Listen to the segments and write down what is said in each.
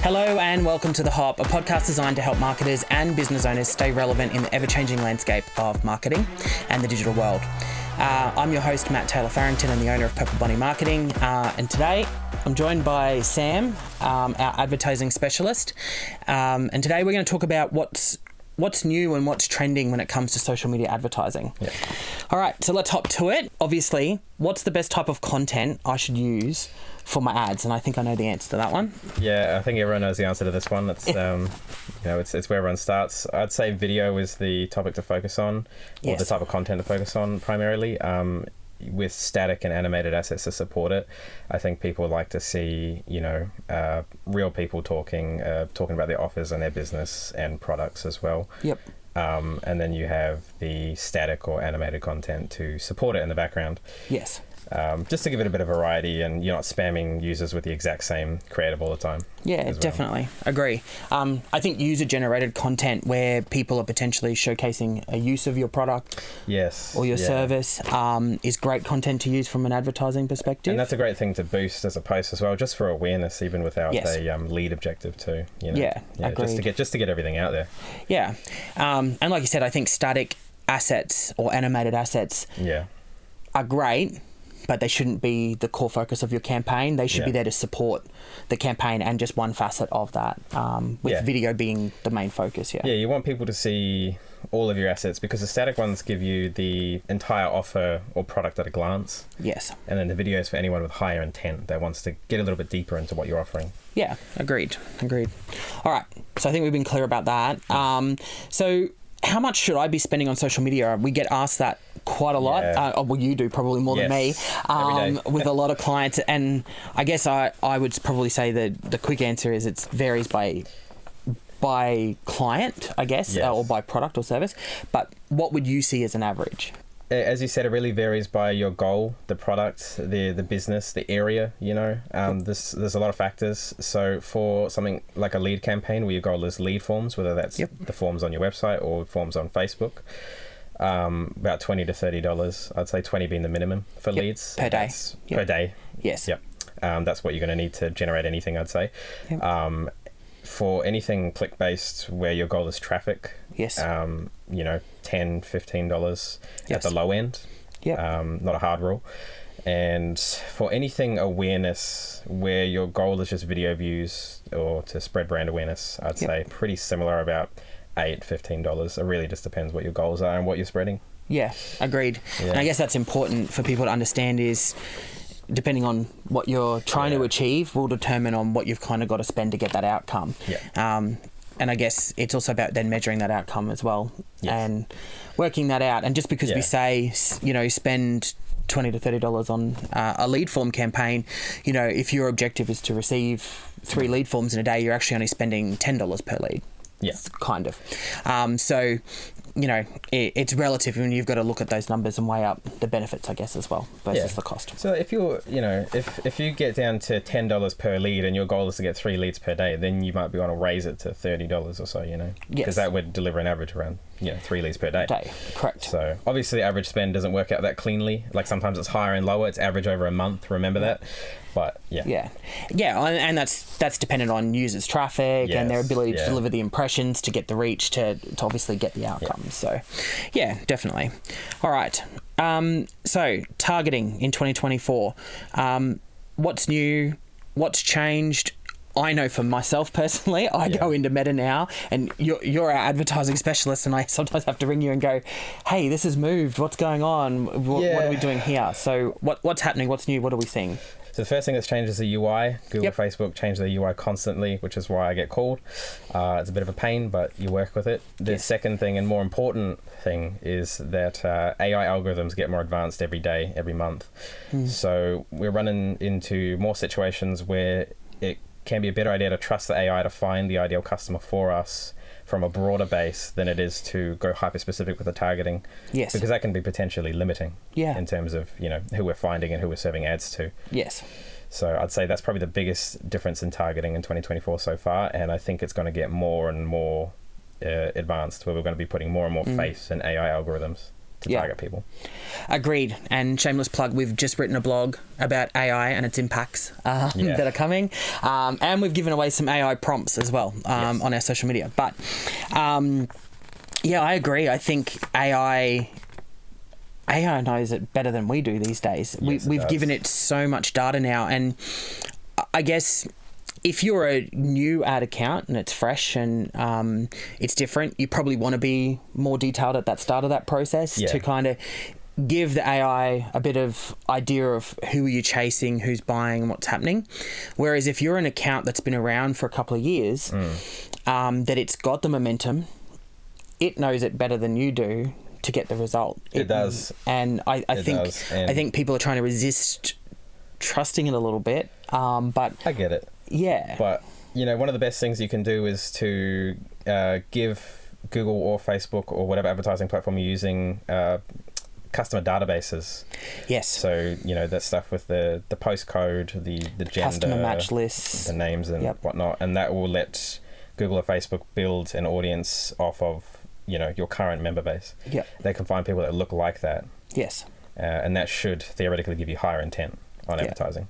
Hello and welcome to The Hop, a podcast designed to help marketers and business owners stay relevant in the ever-changing landscape of marketing and the digital world. I'm your host, Matt Taylor Farrington, and the owner of Purple Bunny Marketing. And today I'm joined by Sam, our advertising specialist. And today we're going to talk about what's new and what's trending when it comes to social media advertising. Yeah. All right, so let's hop to it. Obviously, what's the best type of content I should use for my ads? And I think I know the answer to that one. Yeah, I think everyone knows the answer to this one. It's it's where everyone starts. I'd say video is the topic to focus on, or the type of content to focus on primarily. With static and animated assets to support it, I think people like to see, real people talking about their offers and their business and products as well. Yep. And then you have the static or animated content to support it in the background. Yes. Just to give it a bit of variety, and you're not spamming users with the exact same creative all the time. Yeah, definitely. Agree. I think user-generated content where people are potentially showcasing a use of your product or your service is great content to use from an advertising perspective. And that's a great thing to boost as a post as well, just for awareness, even without a lead objective too. Agreed. Just to get everything out there. Yeah. And like you said, I think static assets or animated assets are great, but they shouldn't be the core focus of your campaign. They should be there to support the campaign and just one facet of that, with video being the main focus. Yeah, you want people to see all of your assets, because the static ones give you the entire offer or product at a glance. Yes. And then the video is for anyone with higher intent that wants to get a little bit deeper into what you're offering. Yeah, agreed. All right, so I think we've been clear about that. So how much should I be spending on social media? We get asked that quite a lot. Well, you do probably more than me, with a lot of clients. And I guess I would probably say that the quick answer is it varies by client, I guess, or by product or service. But what would you see as an average? As you said, it really varies by your goal, the product, the business, the area, there's a lot of factors. So for something like a lead campaign where your goal is lead forms, whether that's the forms on your website or forms on Facebook, about $20 to $30. I'd say 20 being the minimum for leads. Per day. Per day. Yes. Yep. That's what you're going to need to generate anything, I'd say. Yep. For anything click-based where your goal is traffic, $10, $15 at the low end, not a hard rule. And for anything awareness where your goal is just video views or to spread brand awareness, I'd say pretty similar, about $8, $15. It really just depends what your goals are and what you're spreading. Yeah, agreed. And I guess that's important for people to understand is, depending on what you're trying to achieve, will determine on what you've kind of got to spend to get that outcome. And I guess it's also about then measuring that outcome as well and working that out. And just because we say, spend $20 to $30 on a lead form campaign, if your objective is to receive 3 lead forms in a day, you're actually only spending $10 per lead. Yeah. Kind of. So, it's relative, and you've got to look at those numbers and weigh up the benefits, I guess, as well, versus the cost. So if you're, if you get down to $10 per lead and your goal is to get 3 leads per day, then you might be want to raise it to $30 or so, because that would deliver an average around 3 leads per day. Correct. So obviously the average spend doesn't work out that cleanly. Like sometimes it's higher and lower. It's average over a month. Remember that. But and that's dependent on users' traffic and their ability to deliver the impressions, to get the reach, to obviously get the outcomes. So definitely. All right. So targeting in 2024. What's new? What's changed? I know for myself personally, I go into Meta now, and you're our advertising specialist, and I sometimes have to ring you and go, hey, this has moved. What's going on? What are we doing here? So what's happening? What's new? What are we seeing? So the first thing that's changed is the UI. Google, Facebook change the UI constantly, which is why I get called. It's a bit of a pain, but you work with it. The second thing, and more important thing, is that AI algorithms get more advanced every day, every month. So we're running into more situations where it can be a better idea to trust the AI to find the ideal customer for us from a broader base than it is to go hyper-specific with the targeting. Yes. Because that can be potentially limiting in terms of, who we're finding and who we're serving ads to. Yes. So I'd say that's probably the biggest difference in targeting in 2024 so far, and I think it's going to get more and more advanced, where we're going to be putting more and more faith in AI algorithms. to target people. Agreed. And shameless plug, we've just written a blog about AI and its impacts that are coming. And we've given away some AI prompts as well on our social media. But I agree. I think AI knows it better than we do these days. Yes, we've given it so much data now. And I guess if you're a new ad account and it's fresh and it's different, you probably want to be more detailed at that start of that process to kind of give the AI a bit of idea of who are you chasing, who's buying, and what's happening. Whereas if you're an account that's been around for a couple of years, that it's got the momentum, it knows it better than you do to get the result. It does. And I think people are trying to resist trusting it a little bit. But I get it. Yeah. But, one of the best things you can do is to give Google or Facebook or whatever advertising platform you're using customer databases. Yes. So, that stuff with the postcode, the gender, customer match lists, the names and whatnot. And that will let Google or Facebook build an audience off of, your current member base. Yeah. They can find people that look like that. Yes. And that should theoretically give you higher intent on advertising.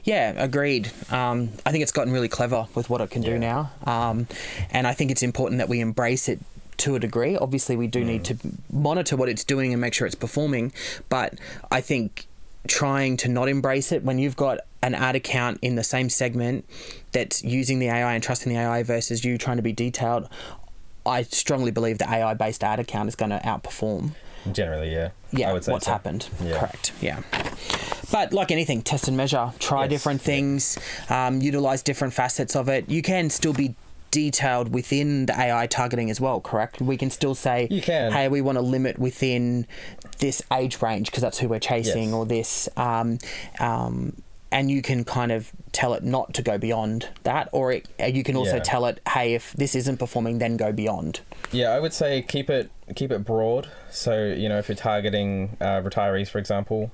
Yeah, agreed. I think it's gotten really clever with what it can do now. And I think it's important that we embrace it to a degree. Obviously, we do need to monitor what it's doing and make sure it's performing. But I think trying to not embrace it when you've got an ad account in the same segment that's using the AI and trusting the AI versus you trying to be detailed, I strongly believe the AI-based ad account is going to outperform. Generally, yeah. I would say what's so. happened. Yeah. Correct. Yeah. But like anything, test and measure. Try different things. Utilize different facets of it. You can still be detailed within the AI targeting as well, correct? We can still say, you can. Hey, we want to limit within this age range because that's who we're chasing, or this. And you can kind of tell it not to go beyond that, or you can also tell it, hey, if this isn't performing, then go beyond. Yeah, I would say keep it broad. So, if you're targeting retirees, for example,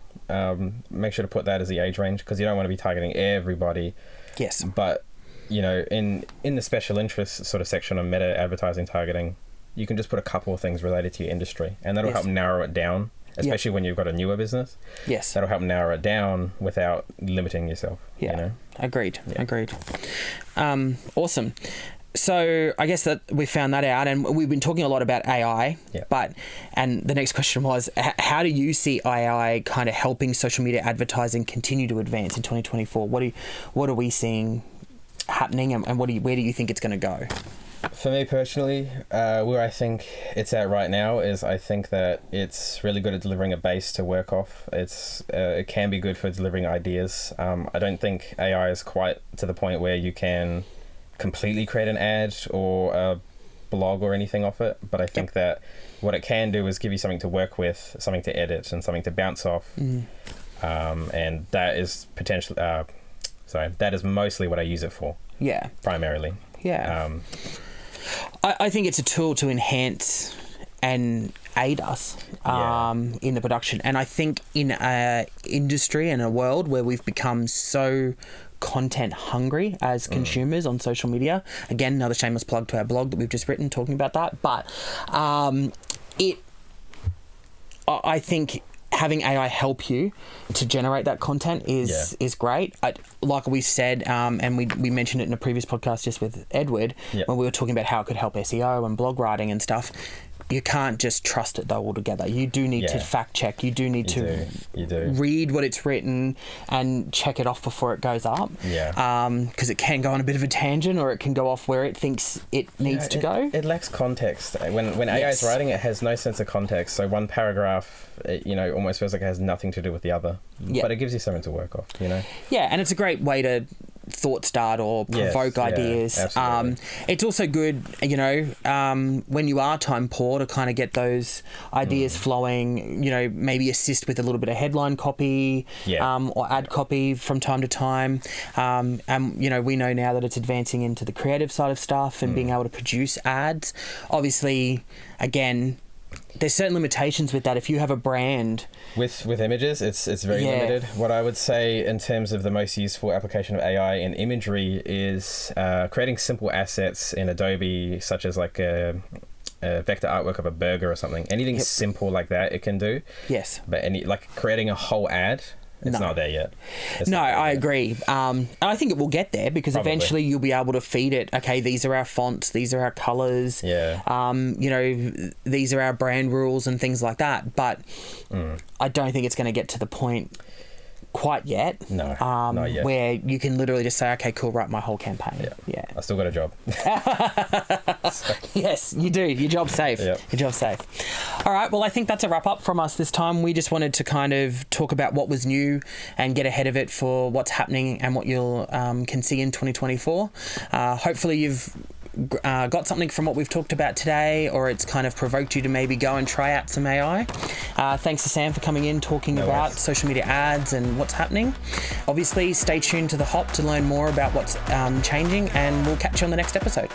make sure to put that as the age range because you don't want to be targeting everybody. Yes. But, in the special interest sort of section of meta advertising targeting, you can just put a couple of things related to your industry and that'll help narrow it down. Especially when you've got a newer business. Yes. That'll help narrow it down without limiting yourself. Yeah. Agreed. Awesome. So I guess that we found that out, and we've been talking a lot about AI. Yeah. And the next question was, how do you see AI kind of helping social media advertising continue to advance in 2024? What are we seeing happening, and where do you think it's going to go? For me personally, where I think it's at right now is I think that it's really good at delivering a base to work off. It can be good for delivering ideas. I don't think AI is quite to the point where you can completely create an ad or a blog or anything off it, but I think that what it can do is give you something to work with, something to edit, and something to bounce off. And that is potentially, that is mostly what I use it for. Yeah. Primarily. Yeah. I think it's a tool to enhance and aid us in the production. And I think in an industry and a world where we've become so content hungry as consumers on social media, again, another shameless plug to our blog that we've just written talking about that. But I think having AI help you to generate that content is great. Like we said, and we mentioned it in a previous podcast just with Edward, when we were talking about how it could help SEO and blog writing and stuff. You can't just trust it though altogether. You do need to fact check. You do need to read what it's written and check it off before it goes up. Because it can go on a bit of a tangent, or it can go off where it thinks it needs to go. It lacks context. When AI is writing, it has no sense of context. So one paragraph, almost feels like it has nothing to do with the other. But it gives you something to work off. Yeah, and it's a great way to thought start or provoke ideas. It's also good, when you are time poor, to kind of get those ideas flowing, maybe assist with a little bit of headline copy or ad copy from time to time. And we know now that it's advancing into the creative side of stuff and being able to produce ads. Obviously, again, there's certain limitations with that. If you have a brand with images, it's very limited. What I would say in terms of the most useful application of AI in imagery is creating simple assets in Adobe, such as like vector artwork of a burger or something. Anything simple like that, it can do. Yes. But creating a whole ad, it's not there yet. I agree. And I think it will get there because eventually you'll be able to feed it. Okay, these are our fonts, these are our colours. Yeah. These are our brand rules and things like that. But I don't think it's going to get to the point quite yet. No, not yet. Where you can literally just say, okay, cool, write my whole campaign. Yeah. I still got a job. Yes, you do. Your job's safe. Yep. Your job's safe. All right. Well, I think that's a wrap up from us this time. We just wanted to kind of talk about what was new and get ahead of it for what's happening and what you'll can see in 2024. Hopefully you've got something from what we've talked about today, or it's kind of provoked you to maybe go and try out some AI. Thanks to Sam for coming in, talking about social media ads and what's happening. Obviously, stay tuned to The Hop to learn more about what's changing, and we'll catch you on the next episode.